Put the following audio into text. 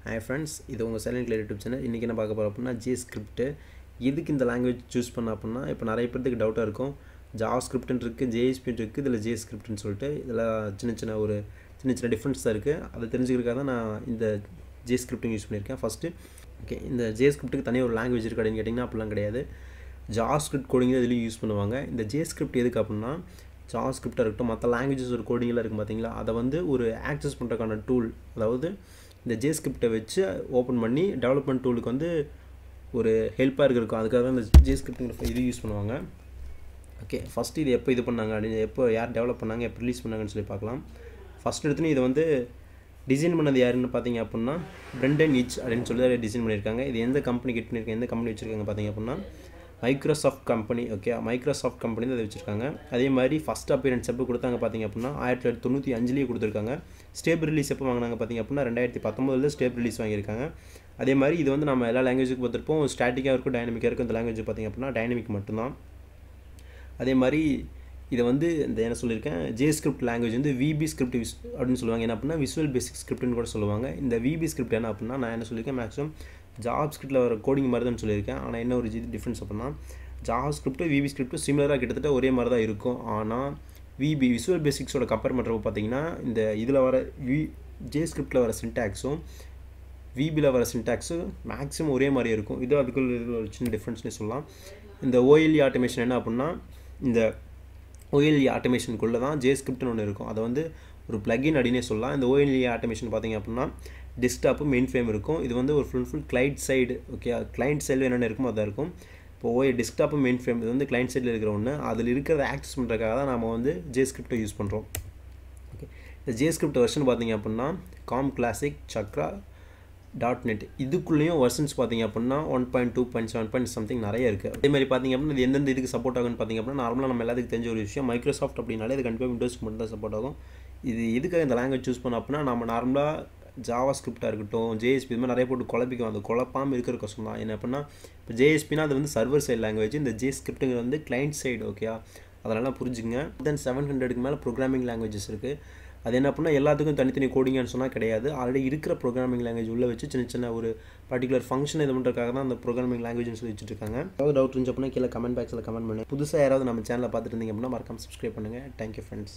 Hi friends, இது உங்கள் silent clear YouTube channel. இன்றைக்கி என்ன பார்க்க போகிறோம் அப்படின்னா ஜேஸ்கிரிப்ட். எதுக்கு இந்த லாங்குவேஜ் சூஸ் பண்ண அப்படின்னா இப்போ நிறைய பேருக்கு டவுட்டாக இருக்கும். ஜாவாஸ்கிரிப்ட்னு இருக்குது, ஜேஎஸ்பின்னு இருக்குது, இதில் ஜேஸ்கிரிப்ட்னு சொல்லிட்டு இதில் சின்ன சின்ன டிஃப்ரென்ஸ் தான் இருக்குது. அதை தெரிஞ்சுக்கிறதுக்காக தான் நான் இந்த ஜேஸ்கிரிப்டிங் யூஸ் பண்ணியிருக்கேன். ஃபஸ்ட்டு ஓகே, இந்த ஜேஸ்கிரிப்ட்டுக்கு தனியாக ஒரு லாங்குவேஜ் இருக்குது அப்படின்னு கேட்டிங்கன்னா அப்படிலாம் கிடையாது. ஜாவாஸ்கிரிப்ட் கோடிங் தான் இதுலேயும் யூஸ் பண்ணுவாங்க. இந்த ஜேஸ்கிரிப்ட் எதுக்கு அப்படின்னா ஜாவாஸ்கிரிப்டாக இருக்கட்டும், மற்ற லாங்குவேஜஸ் ஒரு கோடிங்கெலாம் இருக்குது பார்த்தீங்களா, அதை வந்து ஒரு ஆக்சஸ் பண்ணுறதுக்கான டூல். அதாவது இந்த ஜேஸ்கிரிப்டை வச்சு ஓப்பன் பண்ணி டெவலப்மெண்ட் டூலுக்கு வந்து ஒரு ஹெல்ப்பாக இருக்கும். அதுக்காக தான் இந்த ஜேஸ்கிரிப்டுங்கிற இது யூஸ் பண்ணுவாங்க. ஓகே, ஃபஸ்ட்டு இது எப்போ இது பண்ணாங்க அப்படின்னு, எப்போ யார் டெவலப் பண்ணாங்க, எப்போ ரிலீஸ் பண்ணாங்கன்னு சொல்லி பார்க்கலாம். ஃபஸ்ட் எடுத்துன்னு இதை வந்து டிசைன் பண்ணது யாருன்னு பார்த்தீங்க அப்படின்னா பிரெண்டன் ஈச் அப்படின்னு சொல்லி டிசைன் பண்ணியிருக்காங்க. இது எந்த கம்பெனி கிட்ட பண்ணியிருக்காங்க, எந்த கம்பெனி வச்சுருக்காங்க பார்த்தீங்க அப்படின்னா Microsoft company. Okay, Microsoft company தான் அதை வச்சுருக்காங்க. அதே மாதிரி ஃபஸ்ட் அப்பியரன்ஸ் எப்போ கொடுத்தாங்க பார்த்தீங்க அப்படின்னா 1995 கொடுத்துருக்காங்க. ஸ்டேபிள் ரிலீஸ் எப்போ வாங்கினாங்க பார்த்தீங்க அப்படின்னா 2019 ஸ்டேபிள் ரிலீஸ் வாங்கியிருக்காங்க. அதே மாதிரி இது வந்து நம்ம எல்லா லாங்குவேஜுக்கு பார்த்துருப்போம். ஸ்டாட்டிக்காக இருக்கும், டைனமிக்காக இருக்கும். இந்த லாங்குவேஜ் பார்த்திங்க அப்படின்னா டைனமிக் மட்டும்தான். அதே மாதிரி இதை வந்து இந்த என்ன சொல்லியிருக்கேன், ஜேஸ்கிரிப்ட் லாங்குவேஜ் வந்து விபி ஸ்கிரிப்ட் அப்படின்னு சொல்லுவாங்க. என்ன அப்படின்னா விசுவல் பேசிக் ஸ்கிரிப்ட்னு கூட சொல்லுவாங்க. இந்த விபி ஸ்கிரிப்ட் என்ன அப்படின்னா நான் என்ன சொல்லியிருக்கேன், மேக்ஸிமம் ஜாவாஸ்கிரிப்டில் வர கோடிங் மாதிரி தான் சொல்லியிருக்கேன். ஆனால் என்ன ஒரு டிஃப்ரென்ஸ் அப்படின்னா ஜாவாஸ்கிரிப்ட்டு விபி ஸ்கிரிப்ட்டு சிமிலராக கிட்டத்தட்ட ஒரே மாதிரி தான் இருக்கும். ஆனால் விபி விசுவல் பேசிக்ஸோட கம்பேர் பண்ணுறப்போ பார்த்தீங்கன்னா இந்த இதில் வர ஜேஸ்கிரிப்டில் வர சின்டாக்ஸும் விபியில் வர சின்டாக்ஸும் மேக்ஸிமம் ஒரே மாதிரி இருக்கும். இது அதுக்குள்ள ஒரு சின்ன டிஃப்ரென்ஸ்னே சொல்லலாம். இந்த ஓஎல்இ ஆட்டோமேஷன் என்ன அப்படின்னா இந்த ஓஎல்இ ஆட்டோமேஷனுக்குள்ளே தான் ஜேஸ்கிரிப்ட்னு ஒன்று இருக்கும். அதை வந்து ஒரு பிளகின் அப்படின்னே சொல்லலாம். இந்த ஓஎல்இ ஆட்டோமேஷன் பார்த்திங்க அப்படின்னா டெஸ்க்டாப்பு மெயின் ஃப்ரேம் இருக்கும். இது வந்து ஒரு full client side. Okay, client சைடில் என்னென்ன இருக்குமோ அதான் இருக்கும். இப்போ டெஸ்க்டாப்பு மெயின் ஃப்ரேம் இது வந்து கிளைண்ட் சைடில் இருக்கிற ஒன்று. அதில் இருக்கிறத ஆக்சஸ் பண்ணுறதுக்காக தான் நம்ம வந்து ஜேஸ்கிரிப்டை யூஸ் பண்ணுறோம். ஓகே, இந்த ஜேஸ்கிரிப்ட் வெர்ஷன் பார்த்திங்க அப்படின்னா காம் கிளாசிக் சக்ரா .net இதுக்குள்ளேயும் வெர்ஷன்ஸ் பார்த்திங்க அப்படின்னா 1.2.7 சம்திங் நிறைய இருக்குது. அதே மாதிரி பார்த்திங்க அப்படின்னா இது எந்தெந்த இதுக்கு சப்போர்ட் ஆகுன்னு பார்த்திங்க அப்படின்னா நார்மலாக நம்ம எல்லாத்துக்கும் தெரிஞ்ச ஒரு விஷயம், மைக்ரோசாஃப்ட் அப்படின்னாலே இது கண்டிப்பாக விண்டோஸ்க்கு மட்டும் தான் சப்போர்ட் ஆகும். இது எதுக்காக இந்த லாங்குவேஜ் சூஸ் பண்ணோம் அப்படின்னா நம்ம நார்மலாக ஜாவாஸ்கிரிப்டாக இருக்கட்டும், ஜேஎஸ்பி இது மாதிரி நிறைய போட்டு குழப்பிக்கும். அது குழப்பாமல் இருக்கிற கஷ்டம் தான். என்ன அப்படின்னா இப்போ ஜேஎஸ்பினா அது வந்து சர்வர் சைடு லாங்குவேஜ், இந்த ஜேஸ்கிரிப்ட்டுங்கிறது வந்து கிளைண்ட் சைடு. ஓகே, அதெல்லாம் புரிஞ்சுங்க. தென் 700க்கு மேலே ப்ரோக்ராமிங் லாங்குவேஜஸ் இருக்குது. அது என்ன அப்படின்னா எல்லாத்துக்கும் தனித்தனி கோடிங்னு சொன்னால் கிடையாது. ஆல்ரெடி இருக்கிற ப்ரோக்ராமிங் லாங்குவேஜ் உள்ளே வச்சு சின்ன ஒரு பர்டிகுலர் ஃபங்க்ஷன் இது பண்ணுறதுக்காக தான் அந்த ப்ரோக்ராமிங் லாங்குவேஜ்னு சொல்லி வச்சுருக்காங்க. ஏதாவது டவுட் இருந்துச்சு அப்படின்னா கீழே கமெண்ட் பாக்ஸில் கமெண்ட் பண்ணுங்கள். புதுசாக யாராவது நம்ம சேனலை பார்த்துட்டு இருந்தீங்க அப்படின்னா மறக்காம சப்ஸ்கிரைப் பண்ணுங்கள். Thank you friends.